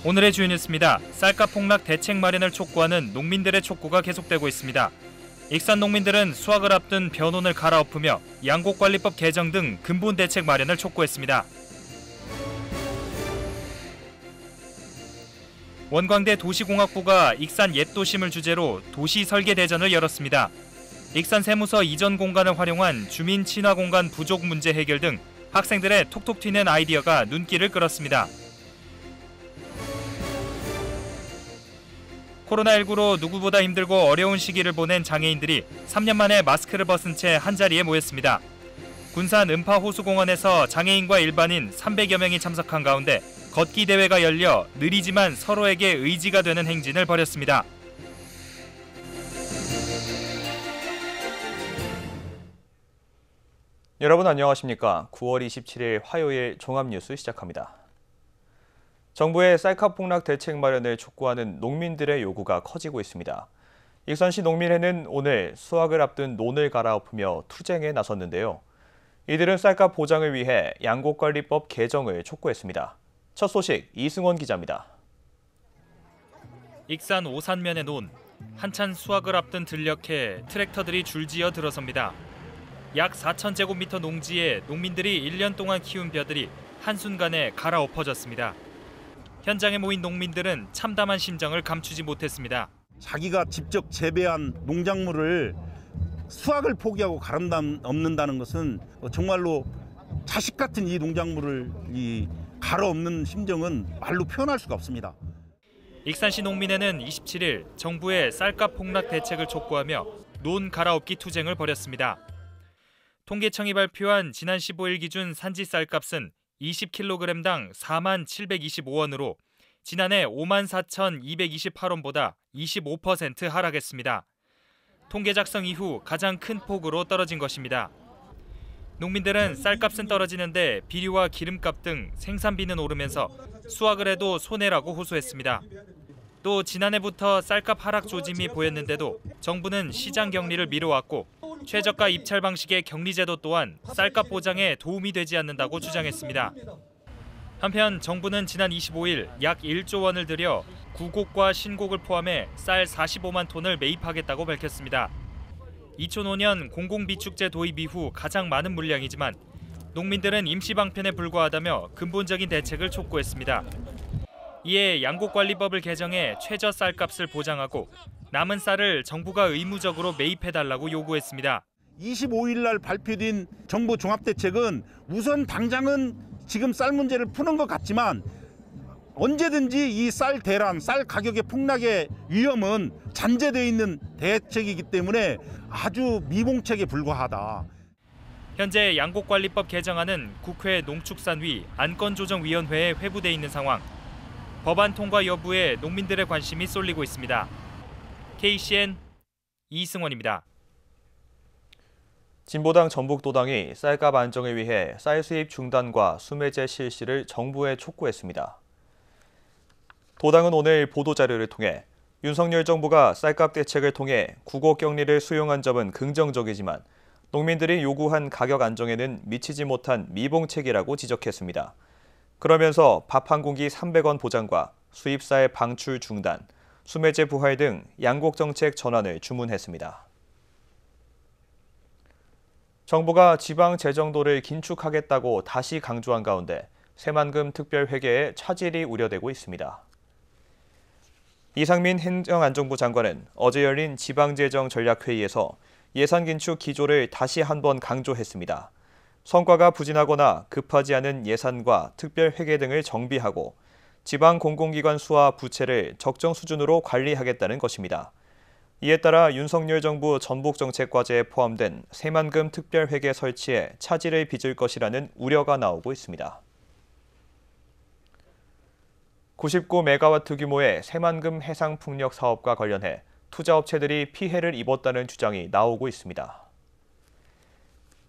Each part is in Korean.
오늘의 주요 뉴스입니다. 쌀값 폭락 대책 마련을 촉구하는 농민들의 촉구가 계속되고 있습니다. 익산 농민들은 수확을 앞둔 벼논을 갈아엎으며 양곡관리법 개정 등 근본 대책 마련을 촉구했습니다. 원광대 도시공학부가 익산 옛도심을 주제로 도시 설계 대전을 열었습니다. 익산 세무서 이전 공간을 활용한 주민 친화 공간 부족 문제 해결 등 학생들의 톡톡 튀는 아이디어가 눈길을 끌었습니다. 코로나19로 누구보다 힘들고 어려운 시기를 보낸 장애인들이 3년 만에 마스크를 벗은 채 한자리에 모였습니다. 군산 음파호수공원에서 장애인과 일반인 300여 명이 참석한 가운데 걷기 대회가 열려 느리지만 서로에게 의지가 되는 행진을 벌였습니다. 여러분 안녕하십니까? 9월 27일 화요일 종합뉴스 시작합니다. 정부의 쌀값 폭락 대책 마련을 촉구하는 농민들의 요구가 커지고 있습니다. 익산시 농민회는 오늘 수확을 앞둔 논을 갈아엎으며 투쟁에 나섰는데요. 이들은 쌀값 보장을 위해 양곡관리법 개정을 촉구했습니다. 첫 소식 이승원 기자입니다. 익산 오산면의 논, 한찬 수확을 앞둔 들녘에 트랙터들이 줄지어 들어섭니다. 약 4,000제곱미터 농지에 농민들이 1년 동안 키운 벼들이 한순간에 갈아엎어졌습니다. 현장에 모인 농민들은 참담한 심정을 감추지 못했습니다. 자기가 직접 재배한 농작물을 수확을 포기하고 갈아엎는다는 것은 정말로 자식 같은 이 농작물을 갈아엎는 심정은 말로 표현할 수가 없습니다. 익산시 농민회는 27일 정부의 쌀값 폭락 대책을 촉구하며 논 갈아엎기 투쟁을 벌였습니다. 통계청이 발표한 지난 15일 기준 산지 쌀값은 20kg당 4725원으로 지난해 54,228원보다 25% 하락했습니다. 통계 작성 이후 가장 큰 폭으로 떨어진 것입니다. 농민들은 쌀값은 떨어지는데 비료와 기름값 등 생산비는 오르면서 수확을 해도 손해라고 호소했습니다. 또 지난해부터 쌀값 하락 조짐이 보였는데도 정부는 시장 격리를 미뤄왔고 최저가 입찰 방식의 격리제도 또한 쌀값 보장에 도움이 되지 않는다고 주장했습니다. 한편 정부는 지난 25일 약 1조 원을 들여 구곡과 신곡을 포함해 쌀 45만 톤을 매입하겠다고 밝혔습니다. 2005년 공공비축제 도입 이후 가장 많은 물량이지만 농민들은 임시방편에 불과하다며 근본적인 대책을 촉구했습니다. 이에 양곡관리법을 개정해 최저 쌀값을 보장하고 남은 쌀을 정부가 의무적으로 매입해달라고 요구했습니다. 25일 날 발표된 정부 종합대책은 우선 당장은 지금 쌀 문제를 푸는 것 같지만 언제든지 이 쌀 대란, 쌀 가격의 폭락의 위험은 잔재되어 있는 대책이기 때문에 아주 미봉책에 불과하다. 현재 양곡관리법 개정안은 국회 농축산위 안건조정위원회에 회부돼 있는 상황. 법안 통과 여부에 농민들의 관심이 쏠리고 있습니다. KCN 이승원입니다. 진보당 전북도당이 쌀값 안정을 위해 쌀 수입 중단과 수매제 실시를 정부에 촉구했습니다. 도당은 오늘 보도자료를 통해 윤석열 정부가 쌀값 대책을 통해 구곡격리를 수용한 점은 긍정적이지만 농민들이 요구한 가격 안정에는 미치지 못한 미봉책이라고 지적했습니다. 그러면서 밥 한 공기 300원 보장과 수입쌀 방출 중단, 수매제 부활 등 양곡 정책 전환을 주문했습니다. 정부가 지방 재정도를 긴축하겠다고 다시 강조한 가운데 새만금 특별회계에 차질이 우려되고 있습니다. 이상민 행정안전부 장관은 어제 열린 지방재정전략회의에서 예산 긴축 기조를 다시 한번 강조했습니다. 성과가 부진하거나 급하지 않은 예산과 특별회계 등을 정비하고 지방 공공기관 수와 부채를 적정 수준으로 관리하겠다는 것입니다. 이에 따라 윤석열 정부 전북정책과제에 포함된 새만금 특별회계 설치에 차질을 빚을 것이라는 우려가 나오고 있습니다. 99메가와트 규모의 새만금 해상풍력 사업과 관련해 투자업체들이 피해를 입었다는 주장이 나오고 있습니다.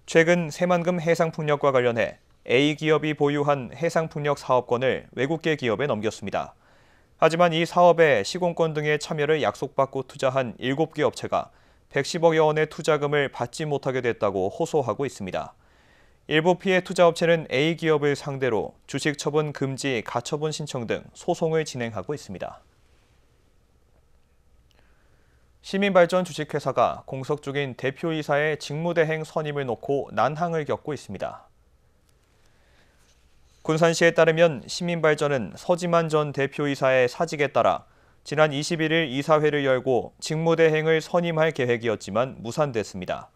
최근 새만금 해상풍력과 관련해 A기업이 보유한 해상풍력 사업권을 외국계 기업에 넘겼습니다. 하지만 이 사업에 시공권 등의 참여를 약속받고 투자한 7개 업체가 110억여 원의 투자금을 받지 못하게 됐다고 호소하고 있습니다. 일부 피해 투자업체는 A기업을 상대로 주식 처분 금지 가처분 신청 등 소송을 진행하고 있습니다. 시민발전 주식회사가 공석 중인 대표이사의 직무대행 선임을 놓고 난항을 겪고 있습니다. 군산시에 따르면 시민발전은 서지만 전 대표이사의 사직에 따라 지난 21일 이사회를 열고 직무대행을 선임할 계획이었지만 무산됐습니다.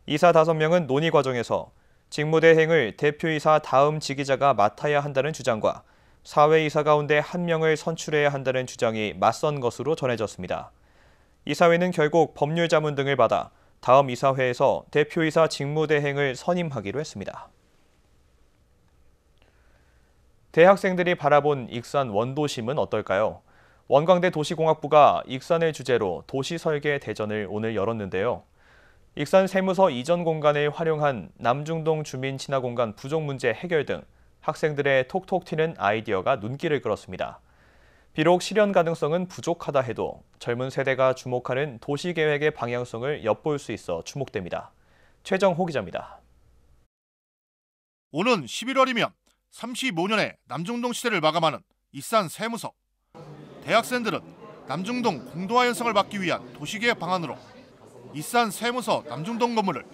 이사 5명은 논의 과정에서 직무대행을 대표이사 다음 지기자가 맡아야 한다는 주장과 사회이사 가운데 1명을 선출해야 한다는 주장이 맞선 것으로 전해졌습니다. 이사회는 결국 법률 자문 등을 받아 다음 이사회에서 대표이사 직무대행을 선임하기로 했습니다. 대학생들이 바라본 익산 원도심은 어떨까요? 원광대 도시공학부가 익산을 주제로 도시설계 대전을 오늘 열었는데요. 익산 세무서 이전 공간을 활용한 남중동 주민 친화 공간 부족 문제 해결 등 학생들의 톡톡 튀는 아이디어가 눈길을 끌었습니다. 비록 실현 가능성은 부족하다 해도 젊은 세대가 주목하는 도시계획의 방향성을 엿볼 수 있어 주목됩니다. 최정호 기자입니다. 오는 11월이면 35년의 남중동 시대를 마감하는 익산 세무서. 대학생들은 남중동 공도화 현상을 막기 위한 도시계획 방안으로 익산 세무서 남중동 건물을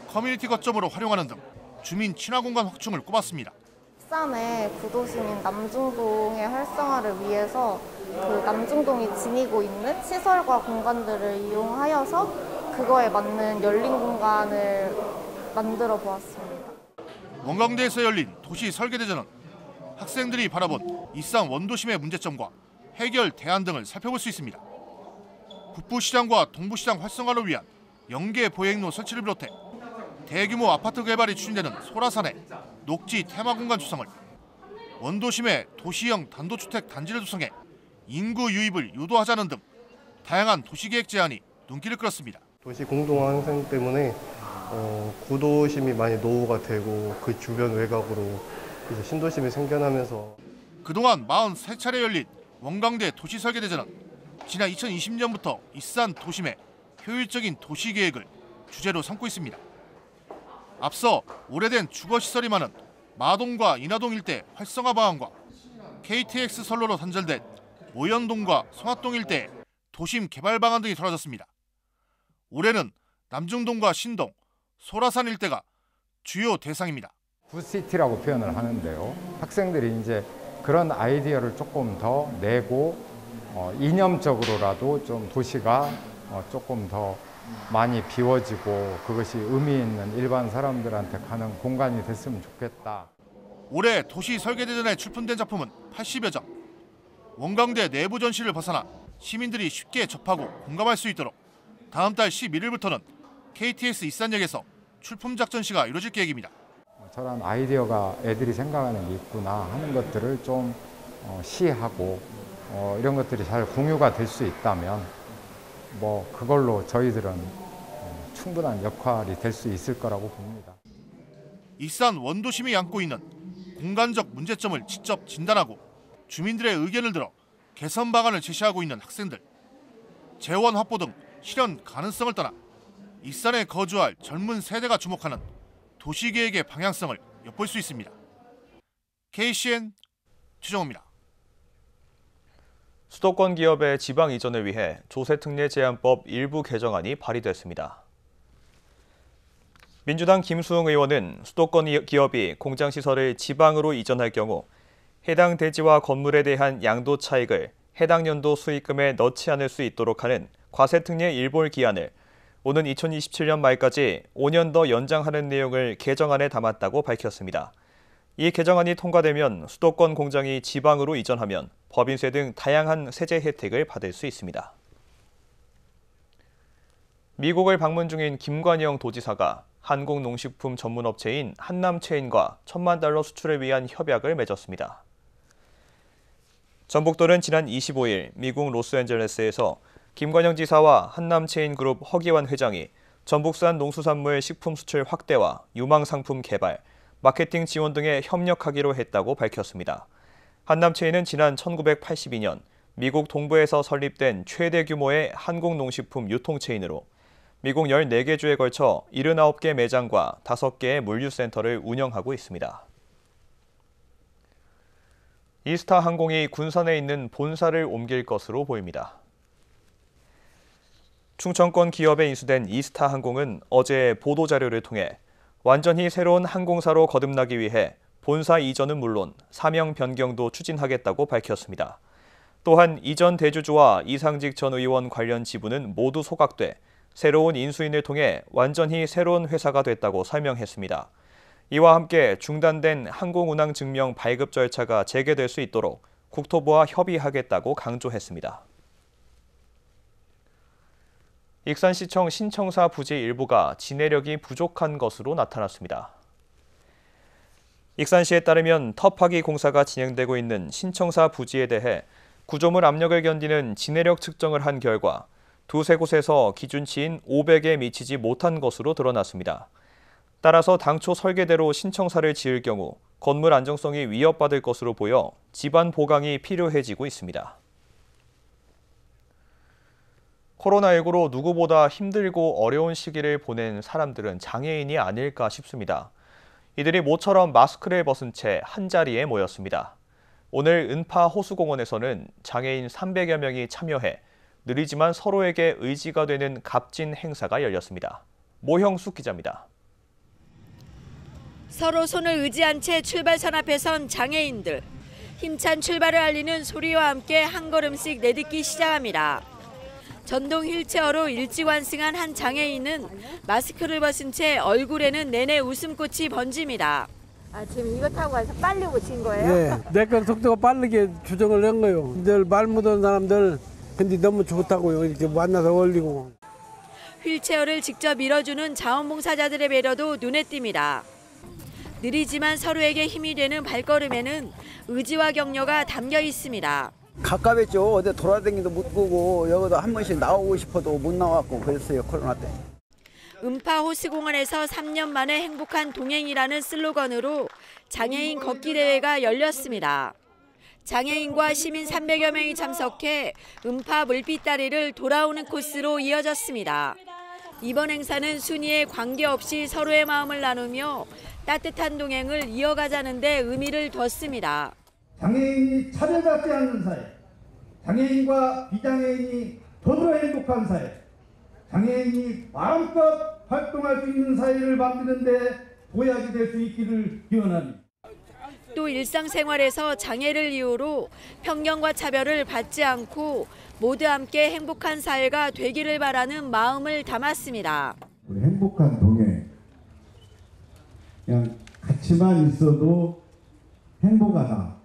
커뮤니티 거점으로 활용하는 등 주민 친화 공간 확충을 꼽았습니다. 익산의 구도심인 남중동의 활성화를 위해서 그 남중동이 지니고 있는 시설과 공간들을 이용하여서 그거에 맞는 열린 공간을 만들어 보았습니다. 원광대에서 열린 도시 설계대전은 학생들이 바라본 익산 원도심의 문제점과 해결 대안 등을 살펴볼 수 있습니다. 북부시장과 동부시장 활성화를 위한 연계 보행로 설치를 비롯해 대규모 아파트 개발이 추진되는 소라산의 녹지 테마공간 조성을, 원도심의 도시형 단독주택 단지를 조성해 인구 유입을 유도하자는 등 다양한 도시계획 제안이 눈길을 끌었습니다. 도시 공동화 현상 때문에 구도심이 많이 노후가 되고 그 주변 외곽으로 이제 신도심이 생겨나면서 그동안 43차례 열린 원광대 도시설계대전은 지난 2020년부터 익산 도심의 효율적인 도시계획을 주제로 삼고 있습니다. 앞서 오래된 주거시설이 많은 마동과 인하동 일대 활성화 방안과 KTX 선로로 단절된 오연동과 송화동 일대의 도심 개발 방안 등이 다뤄졌습니다. 올해는 남중동과 신동, 소라산 일대가 주요 대상입니다. 굿시티라고 표현을 하는데요. 학생들이 이제 그런 아이디어를 조금 더 내고 이념적으로라도 좀 도시가 조금 더 많이 비워지고 그것이 의미 있는 일반 사람들한테 가는 공간이 됐으면 좋겠다. 올해 도시 설계대전에 출품된 작품은 80여 점. 원광대 내부 전시를 벗어나 시민들이 쉽게 접하고 공감할 수 있도록 다음 달 11일부터는 KTX 익산역에서 출품작 전시가 이루어질 계획입니다. 저런 아이디어가 애들이 생각하는 게 있구나 하는 것들을 좀 시하고 이런 것들이 잘 공유가 될 수 있다면 그걸로 저희들은 충분한 역할이 될 수 있을 거라고 봅니다. 익산 원도심이 안고 있는 공간적 문제점을 직접 진단하고 주민들의 의견을 들어 개선 방안을 제시하고 있는 학생들. 재원 확보 등 실현 가능성을 떠나 익산에 거주할 젊은 세대가 주목하는 도시계획의 방향성을 엿볼 수 있습니다. KCN 최정호입니다. 수도권 기업의 지방 이전을 위해 조세특례 제한법 일부 개정안이 발의됐습니다. 민주당 김수흥 의원은 수도권 기업이 공장시설을 지방으로 이전할 경우 해당 대지와 건물에 대한 양도 차익을 해당 연도 수익금에 넣지 않을 수 있도록 하는 과세특례 일몰 기한을 오는 2027년 말까지 5년 더 연장하는 내용을 개정안에 담았다고 밝혔습니다. 이 개정안이 통과되면 수도권 공장이 지방으로 이전하면 법인세 등 다양한 세제 혜택을 받을 수 있습니다. 미국을 방문 중인 김관영 도지사가 한국 농식품 전문 업체인 한남체인과 $10,000,000 수출을 위한 협약을 맺었습니다. 전북도는 지난 25일 미국 로스앤젤레스에서 김관영 지사와 한남체인그룹 허기환 회장이 전북산 농수산물 식품 수출 확대와 유망상품 개발, 마케팅 지원 등에 협력하기로 했다고 밝혔습니다. 한남체인은 지난 1982년 미국 동부에서 설립된 최대 규모의 한국 농식품 유통체인으로 미국 14개 주에 걸쳐 79개 매장과 5개의 물류센터를 운영하고 있습니다. 이스타 항공이 군산에 있는 본사를 옮길 것으로 보입니다. 충청권 기업에 인수된 이스타 항공은 어제 보도자료를 통해 완전히 새로운 항공사로 거듭나기 위해 본사 이전은 물론 사명 변경도 추진하겠다고 밝혔습니다. 또한 이전 대주주와 이상직 전 의원 관련 지분은 모두 소각돼 새로운 인수인을 통해 완전히 새로운 회사가 됐다고 설명했습니다. 이와 함께 중단된 항공운항 증명 발급 절차가 재개될 수 있도록 국토부와 협의하겠다고 강조했습니다. 익산시청 신청사 부지 일부가 진해력이 부족한 것으로 나타났습니다. 익산시에 따르면 터파기 공사가 진행되고 있는 신청사 부지에 대해 구조물 압력을 견디는 진해력 측정을 한 결과 두세 곳에서 기준치인 500에 미치지 못한 것으로 드러났습니다. 따라서 당초 설계대로 신청사를 지을 경우 건물 안정성이 위협받을 것으로 보여 집안 보강이 필요해지고 있습니다. 코로나19로 누구보다 힘들고 어려운 시기를 보낸 사람들은 장애인이 아닐까 싶습니다. 이들이 모처럼 마스크를 벗은 채 한자리에 모였습니다. 오늘 은파 호수공원에서는 장애인 300여 명이 참여해 느리지만 서로에게 의지가 되는 값진 행사가 열렸습니다. 모형숙 기자입니다. 서로 손을 의지한 채 출발선 앞에 선 장애인들. 힘찬 출발을 알리는 소리와 함께 한 걸음씩 내딛기 시작합니다. 전동 휠체어로 일찌완승한 한 장애인은 마스크를 벗은 채 얼굴에는 내내 웃음꽃이 번집니다. 지금 이거 타고 가서 빨리 오신 거예요? 네, 내건 속도가 빠르게 조정을 한 거예요. 늘 말 못하는 사람들 근데 너무 좋다고요. 이렇게 만나서 어울리고. 휠체어를 직접 밀어주는 자원봉사자들의 배려도 눈에 띕니다. 느리지만 서로에게 힘이 되는 발걸음에는 의지와 격려가 담겨 있습니다. 가깝했죠. 어디 돌아다니기도 못 보고 여기도 한 번씩 나오고 싶어도 못 나왔고 그랬어요. 코로나 때. 은파 호수공원에서 3년 만에 행복한 동행이라는 슬로건으로 장애인 걷기 대회가 열렸습니다. 장애인과 시민 300여 명이 참석해 은파 물빛다리를 돌아오는 코스로 이어졌습니다. 이번 행사는 순위에 관계없이 서로의 마음을 나누며 따뜻한 동행을 이어가자는 데 의미를 뒀습니다. 장애인이 차별받지 않는 사회, 장애인과 비장애인이 더불어 행복한 사회, 장애인이 마음껏 활동할 수 있는 사회를 만드는 데 도약이 될 수 있기를 기원합니다. 또 일상생활에서 장애를 이유로 편견과 차별을 받지 않고 모두 함께 행복한 사회가 되기를 바라는 마음을 담았습니다. 우리 행복한 동행, 그냥 같이만 있어도 행복하다.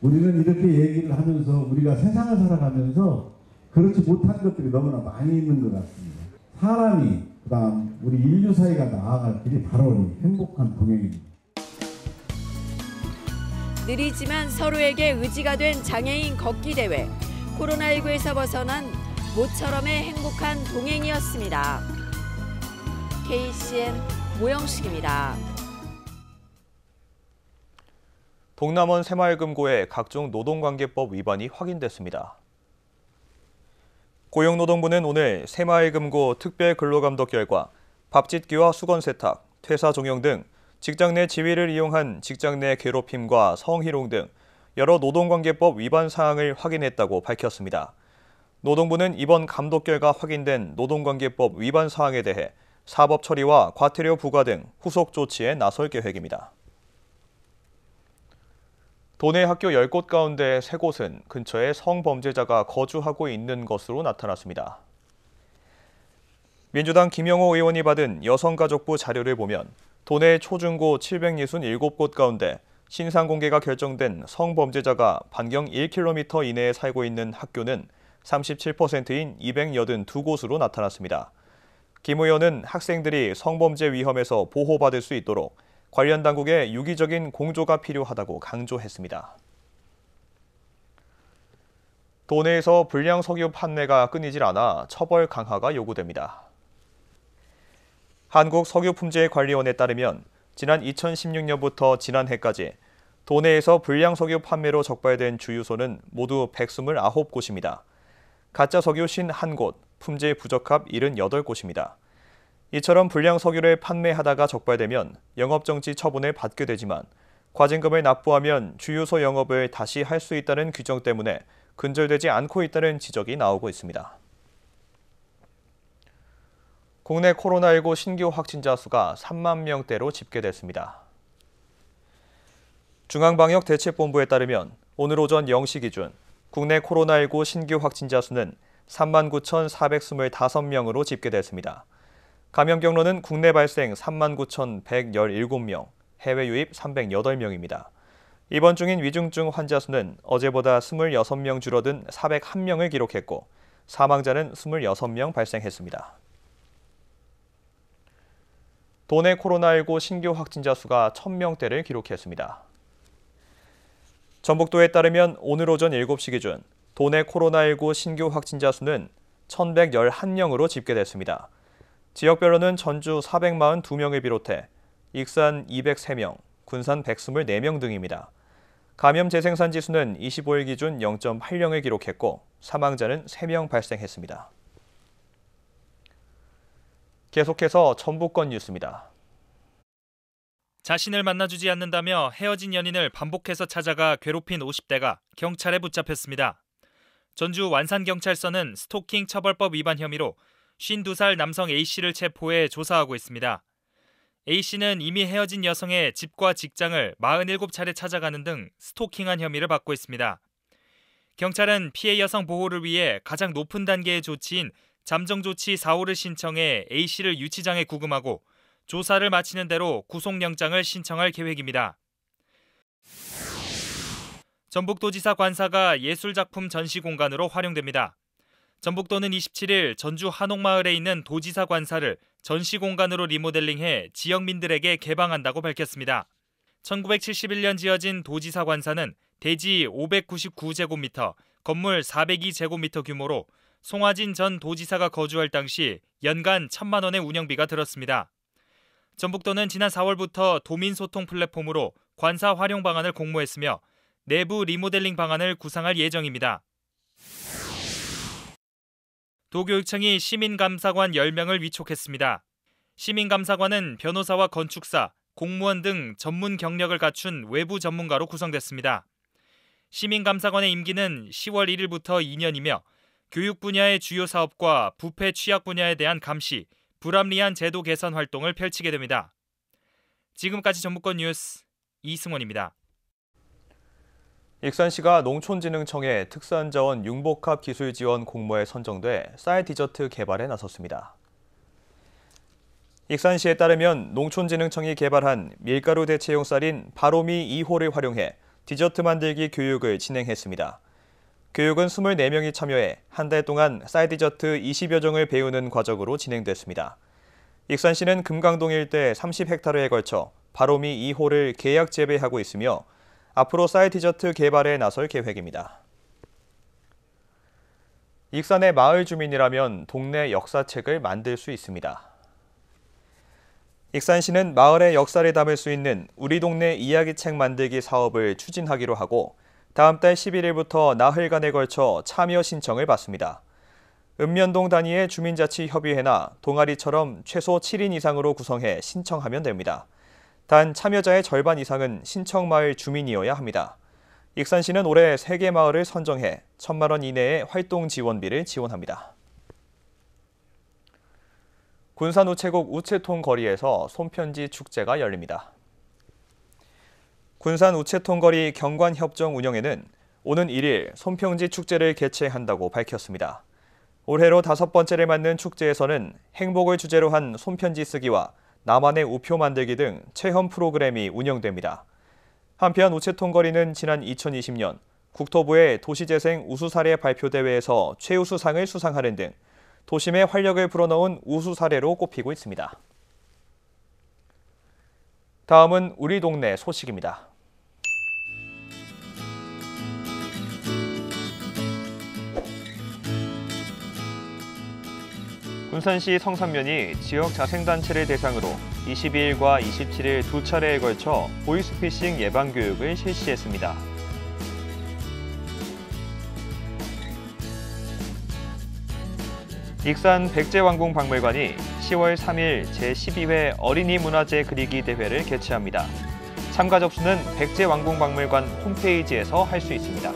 우리는 이렇게 얘기를 하면서 우리가 세상을 살아가면서 그렇지 못한 것들이 너무나 많이 있는 것 같습니다. 사람이 그다음 우리 인류 사회가 나아갈 길이 바로 이 행복한 동행입니다. 느리지만 서로에게 의지가 된 장애인 걷기 대회. 코로나19에서 벗어난 모처럼의 행복한 동행이었습니다. KCN 모형식입니다. 동남원 새마을금고의 각종 노동관계법 위반이 확인됐습니다. 고용노동부는 오늘 새마을금고 특별근로감독 결과 밥짓기와 수건세탁, 퇴사 종용 등 직장 내 지위를 이용한 직장 내 괴롭힘과 성희롱 등 여러 노동관계법 위반 사항을 확인했다고 밝혔습니다. 노동부는 이번 감독 결과 확인된 노동관계법 위반 사항에 대해 사법 처리와 과태료 부과 등 후속 조치에 나설 계획입니다. 도내 학교 10곳 가운데 3곳은 근처에 성범죄자가 거주하고 있는 것으로 나타났습니다. 민주당 김영호 의원이 받은 여성가족부 자료를 보면 도내 초중고 767곳 가운데 신상 공개가 결정된 성범죄자가 반경 1km 이내에 살고 있는 학교는 37%인 282곳으로 나타났습니다. 김 의원은 학생들이 성범죄 위험에서 보호받을 수 있도록 관련 당국의 유기적인 공조가 필요하다고 강조했습니다. 도내에서 불량 석유 판매가 끊이질 않아 처벌 강화가 요구됩니다. 한국석유품질관리원에 따르면 지난 2016년부터 지난해까지 도내에서 불량 석유 판매로 적발된 주유소는 모두 129곳입니다. 가짜 석유 51곳, 품질 부적합 78곳입니다. 이처럼 불량 석유를 판매하다가 적발되면 영업정지 처분을 받게 되지만 과징금을 납부하면 주유소 영업을 다시 할 수 있다는 규정 때문에 근절되지 않고 있다는 지적이 나오고 있습니다. 국내 코로나19 신규 확진자 수가 3만 명대로 집계됐습니다. 중앙방역대책본부에 따르면 오늘 오전 0시 기준 국내 코로나19 신규 확진자 수는 39,425명으로 집계됐습니다. 감염 경로는 국내 발생 39,117명, 해외 유입 308명입니다. 입원 중인 위중증 환자 수는 어제보다 26명 줄어든 401명을 기록했고 사망자는 26명 발생했습니다. 도내 코로나19 신규 확진자 수가 1,000명대를 기록했습니다. 전북도에 따르면 오늘 오전 7시 기준 도내 코로나19 신규 확진자 수는 1,111명으로 집계됐습니다. 지역별로는 전주 442명을 비롯해 익산 203명, 군산 124명 등입니다. 감염 재생산 지수는 25일 기준 0.80을 기록했고 사망자는 3명 발생했습니다. 계속해서 전북권 뉴스입니다. 자신을 만나주지 않는다며 헤어진 연인을 반복해서 찾아가 괴롭힌 50대가 경찰에 붙잡혔습니다. 전주 완산경찰서는 스토킹 처벌법 위반 혐의로 52살 남성 A씨를 체포해 조사하고 있습니다. A씨는 이미 헤어진 여성의 집과 직장을 47차례 찾아가는 등 스토킹한 혐의를 받고 있습니다. 경찰은 피해 여성 보호를 위해 가장 높은 단계의 조치인 잠정조치 4호를 신청해 A씨를 유치장에 구금하고 조사를 마치는 대로 구속영장을 신청할 계획입니다. 전북도지사 관사가 예술작품 전시공간으로 활용됩니다. 전북도는 27일 전주 한옥마을에 있는 도지사 관사를 전시공간으로 리모델링해 지역민들에게 개방한다고 밝혔습니다. 1971년 지어진 도지사 관사는 대지 599제곱미터, 건물 402제곱미터 규모로 송화진 전 도지사가 거주할 당시 연간 1,000만 원의 운영비가 들었습니다. 전북도는 지난 4월부터 도민소통 플랫폼으로 관사 활용 방안을 공모했으며 내부 리모델링 방안을 구상할 예정입니다. 도교육청이 시민감사관 10명을 위촉했습니다. 시민감사관은 변호사와 건축사, 공무원 등 전문 경력을 갖춘 외부 전문가로 구성됐습니다. 시민감사관의 임기는 10월 1일부터 2년이며 교육 분야의 주요 사업과 부패 취약 분야에 대한 감시, 불합리한 제도 개선 활동을 펼치게 됩니다. 지금까지 전북권 뉴스 이승원입니다. 익산시가 농촌진흥청의 특산자원 융복합 기술 지원 공모에 선정돼 쌀 디저트 개발에 나섰습니다. 익산시에 따르면 농촌진흥청이 개발한 밀가루 대체용 쌀인 바로미 2호를 활용해 디저트 만들기 교육을 진행했습니다. 교육은 24명이 참여해 한 달 동안 쌀 디저트 20여 종을 배우는 과정으로 진행됐습니다. 익산시는 금강동 일대 30헥타르에 걸쳐 바로미 2호를 계약 재배하고 있으며 앞으로 쌀 디저트 개발에 나설 계획입니다. 익산의 마을 주민이라면 동네 역사책을 만들 수 있습니다. 익산시는 마을의 역사를 담을 수 있는 우리 동네 이야기책 만들기 사업을 추진하기로 하고 다음 달 11일부터 나흘간에 걸쳐 참여 신청을 받습니다. 읍면동 단위의 주민자치협의회나 동아리처럼 최소 7인 이상으로 구성해 신청하면 됩니다. 단 참여자의 절반 이상은 신청마을 주민이어야 합니다. 익산시는 올해 3개 마을을 선정해 1,000만 원 이내의 활동 지원비를 지원합니다. 군산 우체국 우체통 거리에서 손편지 축제가 열립니다. 군산 우체통 거리 경관협정 운영회는 오는 1일 손편지 축제를 개최한다고 밝혔습니다. 올해로 5번째를 맞는 축제에서는 행복을 주제로 한 손편지 쓰기와 나만의 우표 만들기 등 체험 프로그램이 운영됩니다. 한편 우체통 거리는 지난 2020년 국토부의 도시재생 우수사례 발표대회에서 최우수상을 수상하는 등 도심의 활력을 불어넣은 우수사례로 꼽히고 있습니다. 다음은 우리 동네 소식입니다. 군산시 성산면이 지역 자생단체를 대상으로 22일과 27일 2차례에 걸쳐 보이스피싱 예방교육을 실시했습니다. 익산 백제왕궁박물관이 10월 3일 제12회 어린이 문화재 그리기 대회를 개최합니다. 참가 접수는 백제왕궁박물관 홈페이지에서 할 수 있습니다.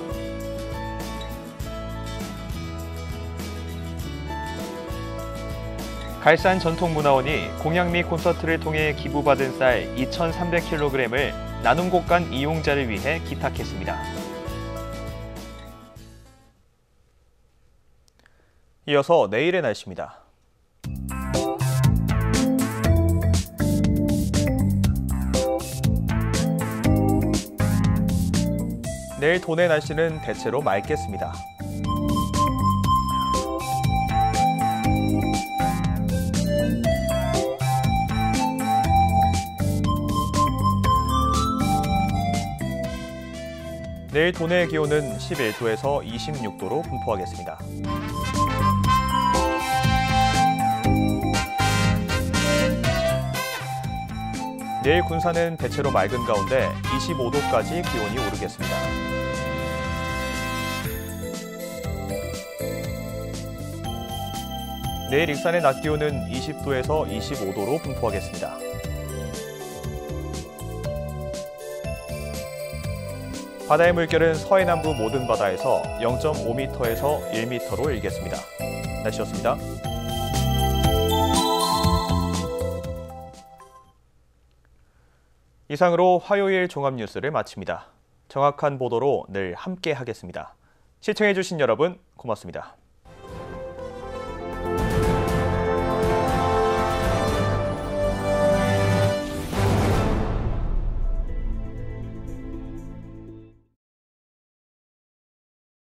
갈산 전통문화원이 공양 및 콘서트를 통해 기부받은 쌀 2,300kg을 나눔 곳간 이용자를 위해 기탁했습니다. 이어서 내일의 날씨입니다. 내일 도내 날씨는 대체로 맑겠습니다. 내일 도내의 기온은 11도에서 26도로 분포하겠습니다. 내일 군산은 대체로 맑은 가운데 25도까지 기온이 오르겠습니다. 내일 익산의 낮 기온은 20도에서 25도로 분포하겠습니다. 바다의 물결은 서해남부 모든 바다에서 0.5m에서 1m로 일겠습니다. 날씨였습니다. 이상으로 화요일 종합뉴스를 마칩니다. 정확한 보도로 늘 함께 하겠습니다. 시청해주신 여러분 고맙습니다.